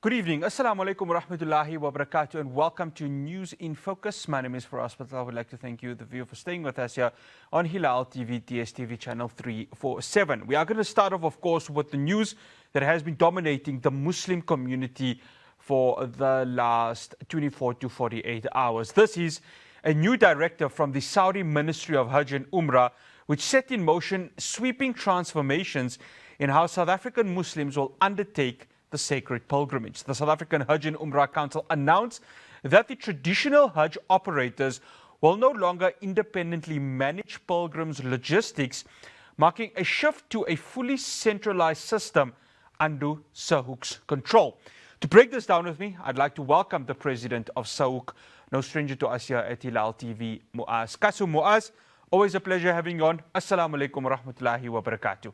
Good evening. Assalamu alaikum wa rahmatullahi wa barakatuh and welcome to News in Focus. My name is Faraz Patel. I would like to thank you, the viewer, for staying with us here on Hilaal TV, DSTV channel 347. We are going to start off, of course, with the news that has been dominating the Muslim community for the last 24 to 48 hours. This is a new directive from the Saudi Ministry of Hajj and Umrah, which set in motion sweeping transformations in how South African Muslims will undertake the sacred pilgrimage. The South African Hajj and Umrah Council announced that the traditional Hajj operators will no longer independently manage pilgrims' logistics, marking a shift to a fully centralized system under SAHUC's control. To break this down with me, I'd like to welcome the president of SAHUC, no stranger to us here at Hilaal TV, Moaaz. Casoo, Moaaz, always a pleasure having you on. Assalamu alaikum wa rahmatullahi wa barakatuh.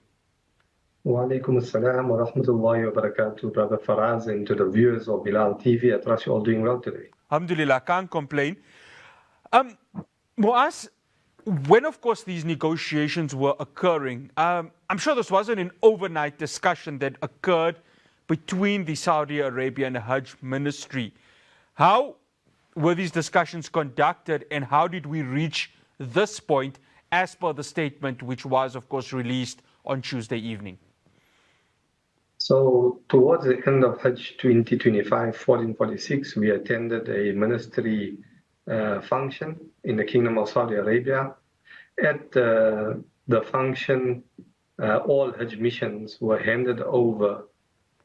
Wa alaikum assalam wa rahmatullahi wa barakatuh, Brother Faraz, and to the viewers of Hilaal TV. I trust you're all doing well today. Alhamdulillah, can't complain. Moaaz, when of course these negotiations were occurring, I'm sure this wasn't an overnight discussion that occurred between the Saudi Arabian Hajj Ministry. How were these discussions conducted and how did we reach this point as per the statement which was of course released on Tuesday evening? So towards the end of Hajj 2025, 1446, we attended a ministry function in the Kingdom of Saudi Arabia. At the function, all Hajj missions were handed over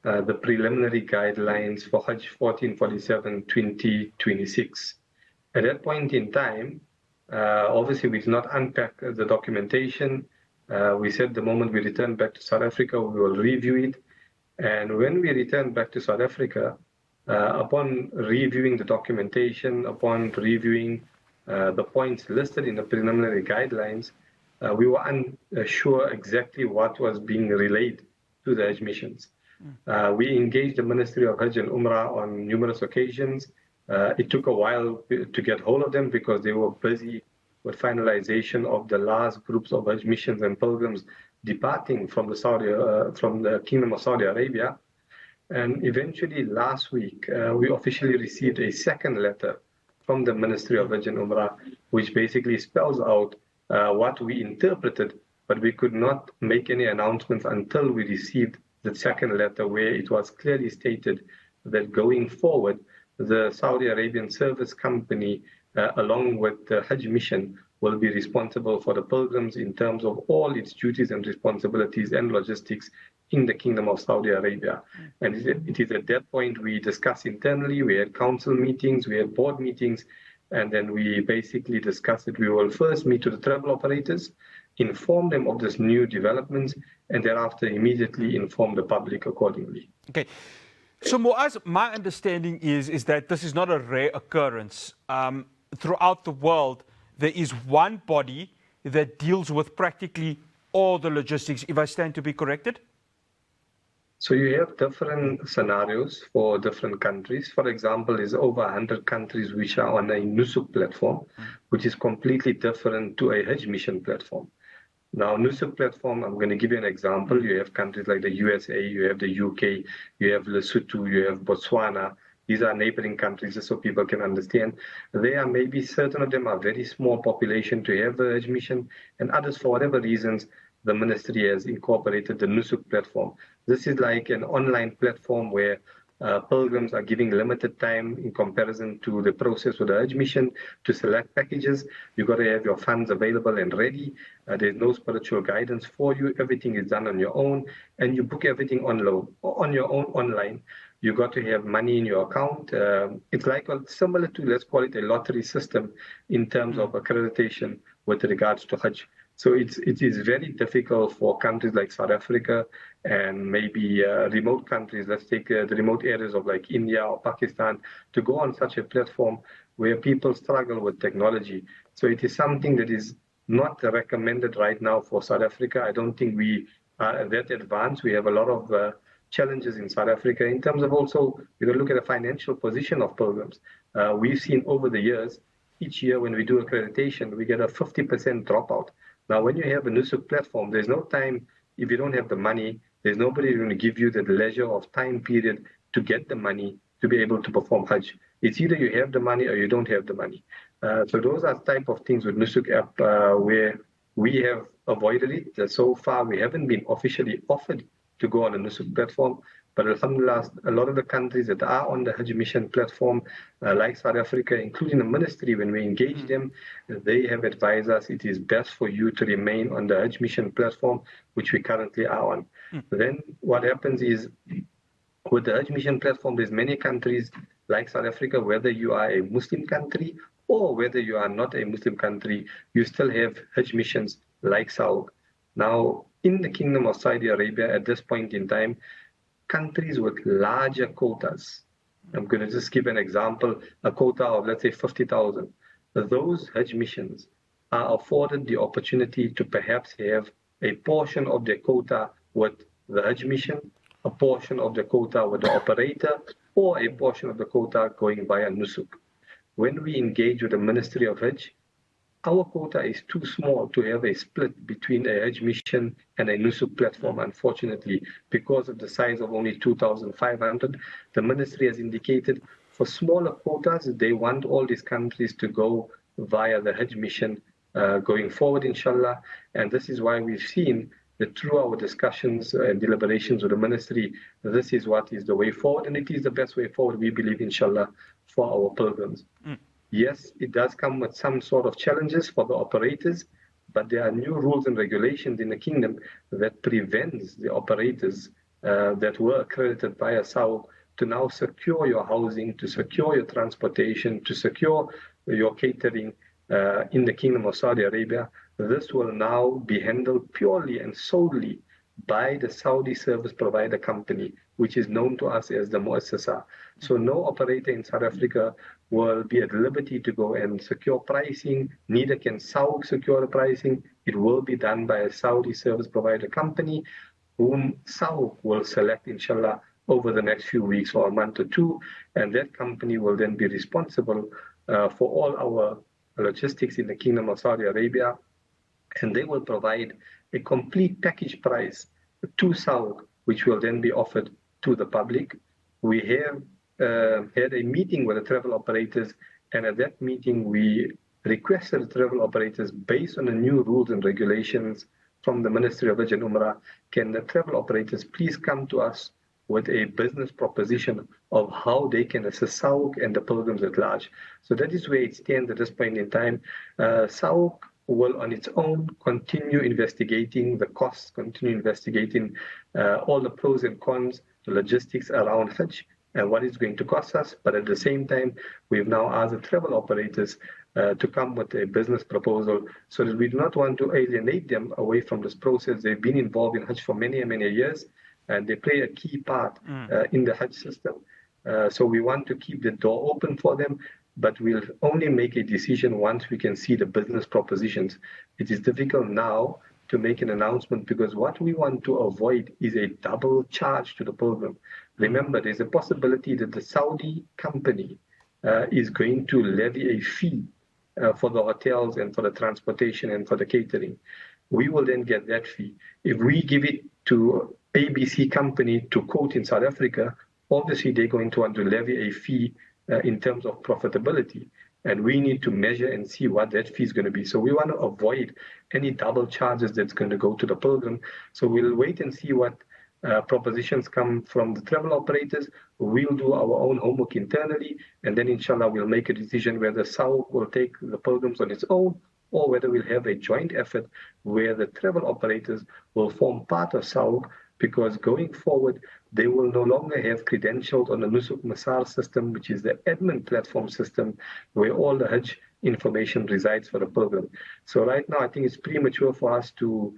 the preliminary guidelines for Hajj 1447-2026. At that point in time, obviously we did not unpack the documentation. We said the moment we return back to South Africa, we will review it. And when we returned back to South Africa, upon reviewing the documentation, upon reviewing the points listed in the preliminary guidelines, we were unsure exactly what was being relayed to the Hajj missions. We engaged the Ministry of Hajj and Umrah on numerous occasions. It took a while to get hold of them because they were busy with finalization of the last groups of Hajj missions and pilgrims departing from the Kingdom of Saudi Arabia. And eventually last week, we officially received a second letter from the Ministry of Hajj and Umrah, which basically spells out what we interpreted, but we could not make any announcements until we received the second letter where it was clearly stated that going forward, the Saudi Arabian Service Company, along with the Hajj mission, will be responsible for the pilgrims in terms of all its duties and responsibilities and logistics in the Kingdom of Saudi Arabia. And it is at that point we discussed internally, we had council meetings, we had board meetings, and then we basically discussed that we will first meet with the travel operators, inform them of this new developments, and thereafter immediately inform the public accordingly. Okay. So Moaaz, my understanding is that this is not a rare occurrence. Throughout the world, there is one body that deals with practically all the logistics, if I stand to be corrected? So you have different scenarios for different countries. For example, there's over 100 countries which are on a Nusuk platform, which is completely different to a Hajj mission platform. Now, Nusuk platform, I'm going to give you an example. You have countries like the USA, you have the UK, you have Lesotho, you have Botswana. These are neighboring countries, just so people can understand. They are maybe, certain of them are very small population to have the Hajj mission, and others, for whatever reasons, the ministry has incorporated the Nusuk platform. This is like an online platform where pilgrims are giving limited time in comparison to the process with the Hajj mission to select packages. You've got to have your funds available and ready. There's no spiritual guidance for you. Everything is done on your own, and you book everything on your own online. You got to have money in your account. It's like similar to, let's call it a lottery system in terms of accreditation with regards to Hajj. So it is very difficult for countries like South Africa and maybe remote countries, let's take the remote areas of like India or Pakistan, to go on such a platform where people struggle with technology. So it is something that is not recommended right now for South Africa. I don't think we are that advanced. We have a lot of challenges in South Africa in terms of also, you know, look at the financial position of pilgrims. We've seen over the years, each year when we do accreditation, we get a 50% dropout. Now, when you have a Nusuk platform, there's no time, if you don't have the money, there's nobody going to give you the leisure of time period to get the money to be able to perform Hajj. It's either you have the money or you don't have the money. So those are type of things with Nusuk app where we have avoided it. So far, we haven't been officially offered to go on the Nusuk platform. But alhamdulillah, a lot of the countries that are on the Hajj mission platform, like South Africa, including the ministry, when we engage them, they have advised us it is best for you to remain on the Hajj mission platform, which we currently are on. Then what happens is, with the Hajj mission platform, there's many countries like South Africa, whether you are a Muslim country or whether you are not a Muslim country, you still have Hajj missions like SAHUC. Now, in the Kingdom of Saudi Arabia at this point in time, countries with larger quotas, I'm going to just give an example, a quota of, let's say, 50,000. Those Hajj missions are afforded the opportunity to perhaps have a portion of their quota with the Hajj mission, a portion of the quota with the operator, or a portion of the quota going via Nusuk. When we engage with the Ministry of Hajj, our quota is too small to have a split between a Hajj mission and a Nusuk platform, unfortunately, because of the size of only 2,500. The ministry has indicated for smaller quotas, they want all these countries to go via the Hajj mission going forward, inshallah. And this is why we've seen that through our discussions and deliberations with the ministry, this is what is the way forward, and it is the best way forward, we believe, inshallah, for our pilgrims. Yes, it does come with some sort of challenges for the operators, but there are new rules and regulations in the kingdom that prevents the operators that were accredited by SAHUC to now secure your housing, to secure your transportation, to secure your catering in the Kingdom of Saudi Arabia. This will now be handled purely and solely by the Saudi service provider company, which is known to us as the Moaaz. So no operator in South Africa will be at liberty to go and secure pricing, neither can SAHUC secure the pricing. It will be done by a Saudi service provider company, whom SAHUC will select, inshallah, over the next few weeks or a month or two, and that company will then be responsible for all our logistics in the Kingdom of Saudi Arabia, and they will provide a complete package price to SAHUC, which will then be offered to the public. We have had a meeting with the travel operators, and at that meeting we requested the travel operators, based on the new rules and regulations from the Ministry of Hajj and Umrah, can the travel operators please come to us with a business proposition of how they can assist SAHUC and the pilgrims at large. So that is where it stands at this point in time. SAHUC will on its own continue investigating the costs, continue investigating all the pros and cons, the logistics around Hajj and what it's going to cost us. But at the same time, we've now asked the travel operators to come with a business proposal, so that we do not want to alienate them away from this process. They've been involved in Hajj for many, many years, and they play a key part in the Hajj system. So we want to keep the door open for them, but we'll only make a decision once we can see the business propositions. It is difficult now to make an announcement, because what we want to avoid is a double charge to the pilgrim. Remember, there's a possibility that the Saudi company is going to levy a fee for the hotels and for the transportation and for the catering. We will then get that fee. If we give it to ABC company to quote in South Africa, obviously they're going to want to levy a fee in terms of profitability, and we need to measure and see what that fee is going to be. So we want to avoid any double charges that's going to go to the pilgrim. So we'll wait and see what propositions come from the travel operators. We'll do our own homework internally, and then inshallah we'll make a decision whether SAHUC will take the pilgrims on its own, or whether we'll have a joint effort where the travel operators will form part of SAHUC, because going forward, they will no longer have credentials on the Nusuk Masar system, which is the admin platform system where all the Hajj information resides for the pilgrim. So right now, I think it's premature for us to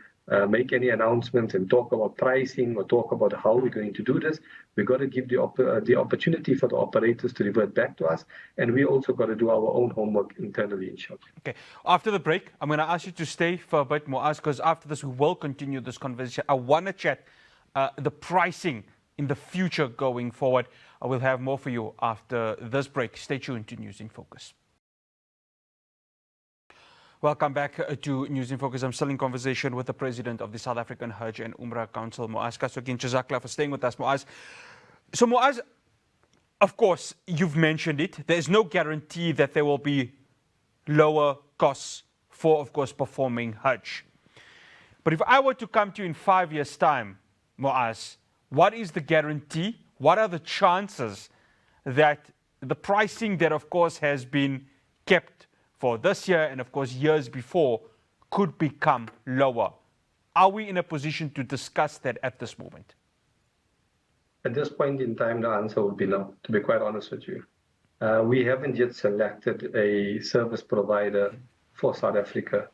make any announcements and talk about pricing or talk about how we're going to do this. We've got to give the opportunity for the operators to revert back to us, and we also got to do our own homework internally, inshallah. Okay. After the break, I'm going to ask you to stay for a bit, Moaaz, because after this we will continue this conversation. I want to chat the pricing in the future going forward. I will have more for you after this break. Stay tuned to News in Focus. Welcome back to News in Focus. I'm still in conversation with the President of the South African Hajj and Umrah Council, Moaaz Casoo. Again, Jazakallah for staying with us, Moaaz. So Moaaz, of course, you've mentioned it. There's no guarantee that there will be lower costs for, of course, performing Hajj. But if I were to come to you in 5 years' time, Moaaz, what is the guarantee? What are the chances that the pricing that, of course, has been kept for this year and, of course, years before could become lower? Are we in a position to discuss that at this moment? At this point in time, the answer would be no, to be quite honest with you. We haven't yet selected a service provider for South Africa.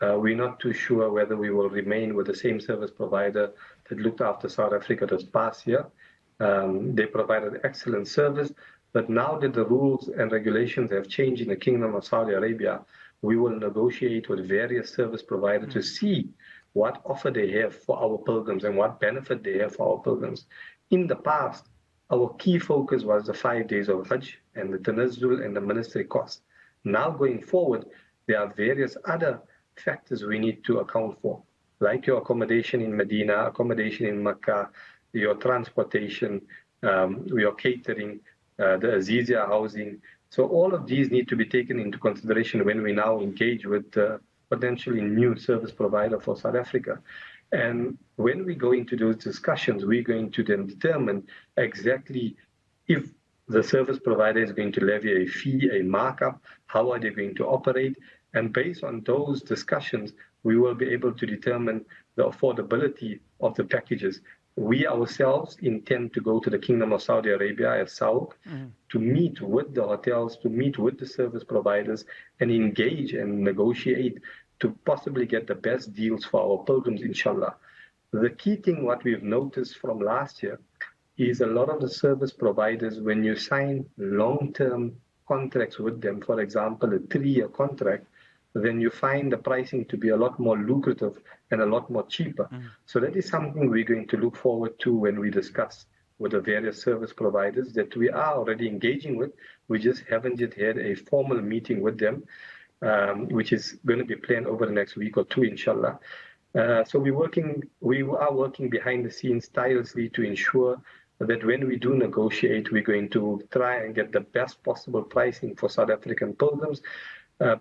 We're not too sure whether we will remain with the same service provider that looked after South Africa this past year. They provided excellent service, but now that the rules and regulations have changed in the Kingdom of Saudi Arabia, we will negotiate with various service providers to see what offer they have for our pilgrims and what benefit they have for our pilgrims. In the past, our key focus was the 5 days of Hajj and the Tanazzul and the ministry costs. Now going forward, there are various other factors we need to account for, like your accommodation in Medina, accommodation in Mecca, your transportation, your catering, the Azizia housing. So all of these need to be taken into consideration when we now engage with potentially new service provider for South Africa. And when we go into those discussions, we're going to then determine exactly if the service provider is going to levy a fee, a markup, how are they going to operate, and based on those discussions, we will be able to determine the affordability of the packages. We ourselves intend to go to the Kingdom of Saudi Arabia as SAHUC to meet with the hotels, to meet with the service providers, and engage and negotiate to possibly get the best deals for our pilgrims, inshallah. The key thing, what we've noticed from last year, is a lot of the service providers, when you sign long-term contracts with them, for example, a 3-year contract, then you find the pricing to be a lot more lucrative and a lot more cheaper. So that is something we're going to look forward to when we discuss with the various service providers that we are already engaging with. We just haven't yet had a formal meeting with them, which is going to be planned over the next week or two, inshallah. So we are working behind the scenes tirelessly to ensure that when we do negotiate, we're going to try and get the best possible pricing for South African pilgrims,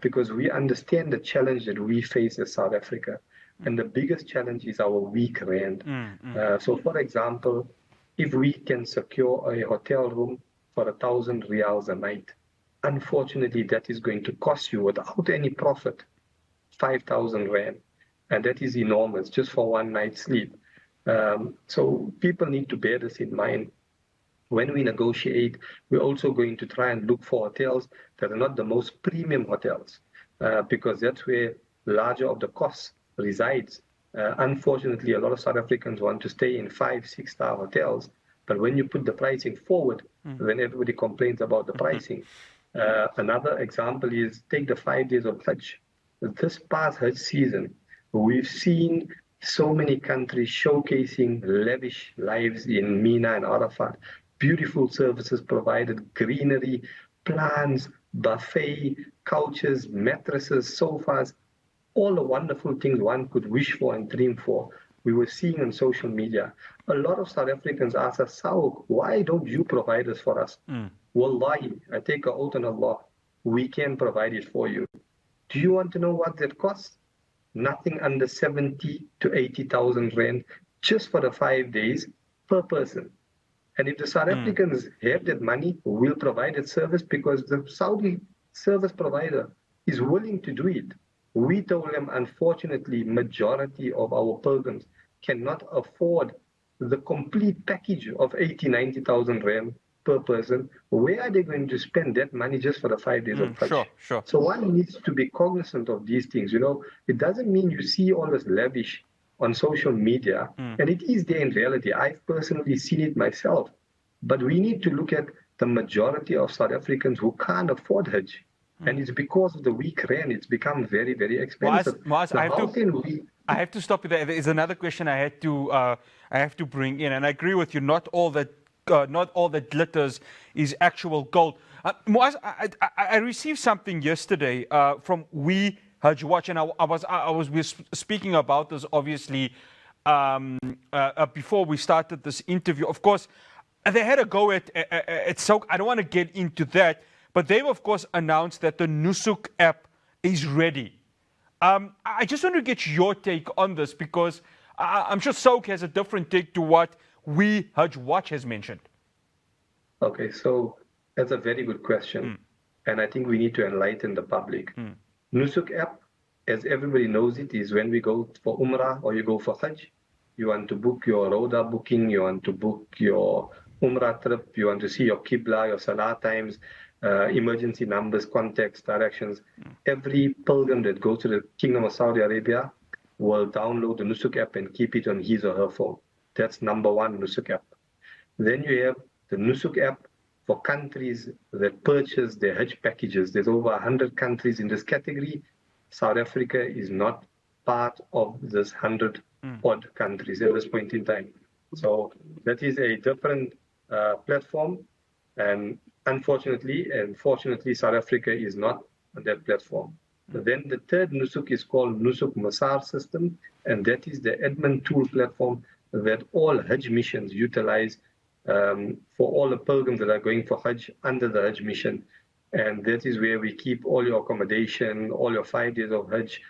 because we understand the challenge that we face as South Africa. And the biggest challenge is our weak rand. So for example, if we can secure a hotel room for 1,000 riyals a night, unfortunately, that is going to cost you, without any profit, 5,000 rand. And that is enormous, just for one night's sleep. So people need to bear this in mind. When we negotiate, we're also going to try and look for hotels that are not the most premium hotels, because that's where larger of the costs resides. Unfortunately, a lot of South Africans want to stay in 5-6-star hotels, but when you put the pricing forward, then everybody complains about the pricing. Another example is take the 5 days of Hajj. This past Hajj season, we've seen so many countries showcasing lavish lives in Mina and Arafat. Beautiful services provided, greenery, plants, buffet, couches, mattresses, sofas, all the wonderful things one could wish for and dream for. We were seeing on social media. A lot of South Africans ask us, SAHUC, why don't you provide this for us? Wallahi, I take an oath on Allah, we can provide it for you. Do you want to know what that costs? Nothing under 70 to 80,000 rand just for the 5 days per person. And if the South Africans have that money, we'll provide that service because the Saudi service provider is willing to do it. We told them, unfortunately, majority of our pilgrims cannot afford the complete package of 80, 90,000 rand per person. Where are they going to spend that money just for the 5 days of Hajj? Sure. So one needs to be cognizant of these things. You know, it doesn't mean you see all this lavish on social media, and it is there in reality. I've personally seen it myself. But we need to look at the majority of South Africans who can't afford Hajj. And it's because of the weak rand, it's become very, very expensive. Moaaz, I have to stop you there. There is another question I have to bring in, and I agree with you. Not all that glitters is actual gold. Moaaz, I received something yesterday from We Hajj Watch, and we were speaking about this obviously before we started this interview. Of course, they had a go at SAHUC. I don't want to get into that, but they've, of course, announced that the Nusuk app is ready. I just want to get your take on this because I'm sure SAHUC has a different take to what We Hajj Watch has mentioned. Okay, so that's a very good question. And I think we need to enlighten the public. Nusuk app, as everybody knows it, is when we go for Umrah or you go for Hajj, you want to book your Roda booking, you want to book your Umrah trip, you want to see your Qibla, your Salah times, emergency numbers, contacts, directions. Every pilgrim that goes to the Kingdom of Saudi Arabia will download the Nusuk app and keep it on his or her phone. That's number one, Nusuk app. Then you have the Nusuk app for countries that purchase their Hajj packages. There's over 100 countries in this category. South Africa is not part of this 100 odd countries at this point in time. So that is a different platform. And unfortunately and fortunately, South Africa is not on that platform. Then the third Nusuk is called Nusuk Masar system, and that is the admin tool platform that all Hajj missions utilize for all the pilgrims that are going for Hajj under the Hajj mission. And that is where we keep all your accommodation, all your 5 days of Hajj,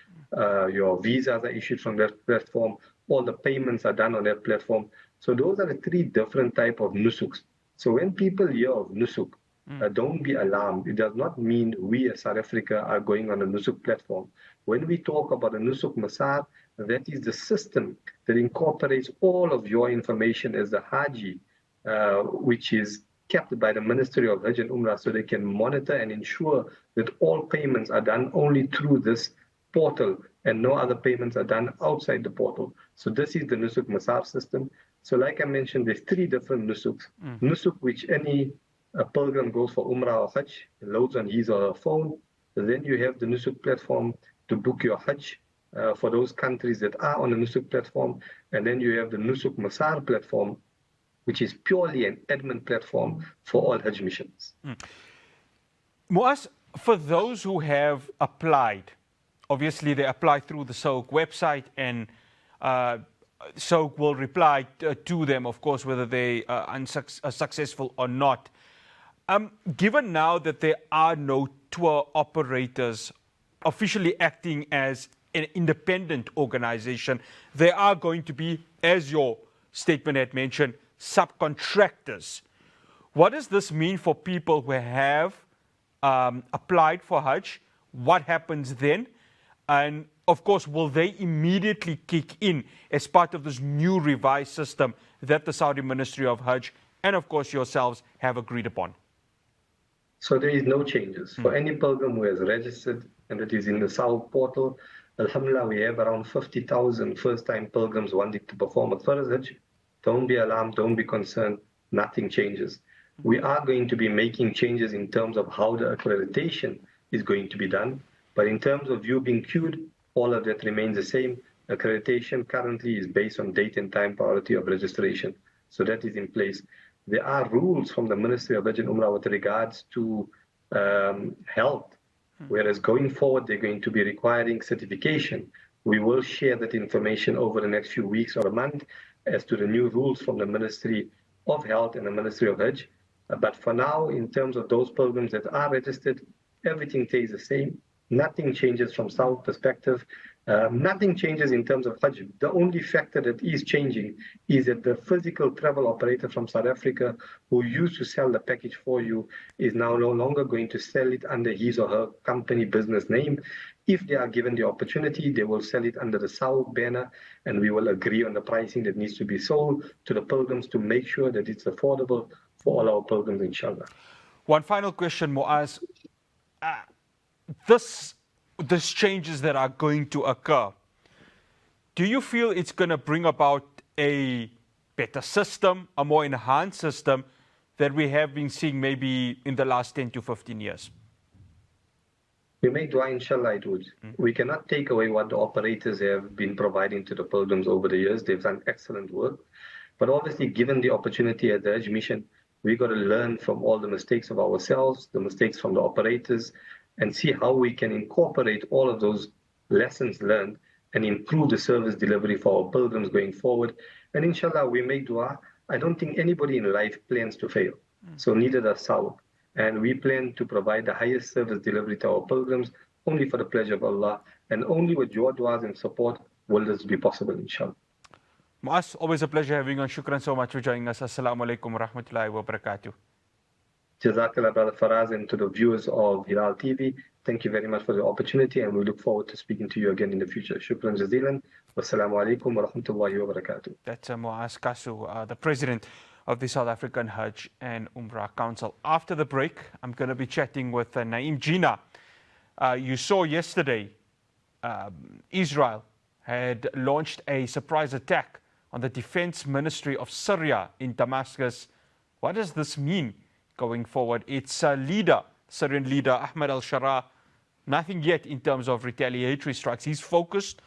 your visas are issued from that platform, all the payments are done on that platform. So those are the 3 different types of Nusuks. So when people hear of Nusuk, don't be alarmed. It does not mean we as South Africa are going on a Nusuk platform. When we talk about a Nusuk Masar, that is the system that incorporates all of your information as the Haji, which is kept by the Ministry of Hajj and Umrah, so they can monitor and ensure that all payments are done only through this portal and no other payments are done outside the portal. So this is the Nusuk Masar system. So like I mentioned, there's 3 different Nusuks. Nusuk, which any pilgrim goes for Umrah or Hajj, loads on his or her phone. Then you have the Nusuk platform to book your Hajj for those countries that are on the Nusuk platform. And then you have the Nusuk Masar platform, which is purely an admin platform for all Hajj missions. Moaaz, for those who have applied, obviously they apply through the SAHUC website and SAHUC will reply to them, of course, whether they are successful or not. Given now that there are no tour operators officially acting as an independent organization, there are going to be, as your statement had mentioned, subcontractors. What does this mean for people who have applied for Hajj? What happens then? And of course, will they immediately kick in as part of this new revised system that the Saudi Ministry of Hajj and of course yourselves have agreed upon? So there is no changes. For any pilgrim who has registered and it is in the SAHUC portal, Alhamdulillah, we have around 50,000 first-time pilgrims wanting to perform a Farz Hajj. Don't be alarmed, don't be concerned, nothing changes. We are going to be making changes in terms of how the accreditation is going to be done. But in terms of you being queued, all of that remains the same. Accreditation currently is based on date and time priority of registration. So that is in place. There are rules from the Ministry of Hajj and Umrah with regards to health, whereas going forward, they're going to be requiring certification. We will share that information over the next few weeks or a month as to the new rules from the Ministry of Health and the Ministry of Hajj. But for now, in terms of those pilgrims that are registered, everything stays the same. Nothing changes from SAHUC perspective. Nothing changes in terms of Hajj. The only factor that is changing is that the physical travel operator from South Africa who used to sell the package for you is now no longer going to sell it under his or her company business name. If they are given the opportunity, they will sell it under the SAHUC banner, and we will agree on the pricing that needs to be sold to the pilgrims to make sure that it's affordable for all our pilgrims, inshallah. One final question, Moaaz. These changes that are going to occur, do you feel it's going to bring about a better system, a more enhanced system that we have been seeing maybe in the last 10 to 15 years? We make dua, inshallah it would. We cannot take away what the operators have been providing to the pilgrims over the years. They've done excellent work. But obviously, given the opportunity at the Hajj mission, we've got to learn from all the mistakes of ourselves, the mistakes from the operators, and see how we can incorporate all of those lessons learned and improve the service delivery for our pilgrims going forward. And inshallah, we make dua I don't think anybody in life plans to fail. So neither does SAHUC. And we plan to provide the highest service delivery to our pilgrims only for the pleasure of Allah, and only with your du'as and support will this be possible, inshallah. Moaaz, always a pleasure having you on. Shukran so much for joining us. Assalamu alaikum wa rahmatullahi wa barakatuh. Jazakallah, Brother Faraz, and to the viewers of Hilaal TV, thank you very much for the opportunity, and we look forward to speaking to you again in the future. Shukran jazilan. Wassalamu alaikum wa rahmatullahi wa barakatuh. That's Moaaz Casoo, the president of the South African Hajj and Umrah Council. After the break, I'm going to be chatting with Naeem Jinnah. You saw yesterday, Israel had launched a surprise attack on the Defense Ministry of Syria in Damascus. What does this mean going forward? Its Syrian leader, Ahmed al-Sharaa, nothing yet in terms of retaliatory strikes. He's focused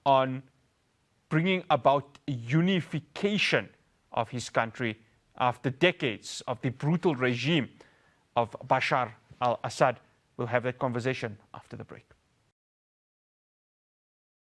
on bringing about unification of his country after decades of the brutal regime of Bashar al-Assad. We'll have that conversation after the break.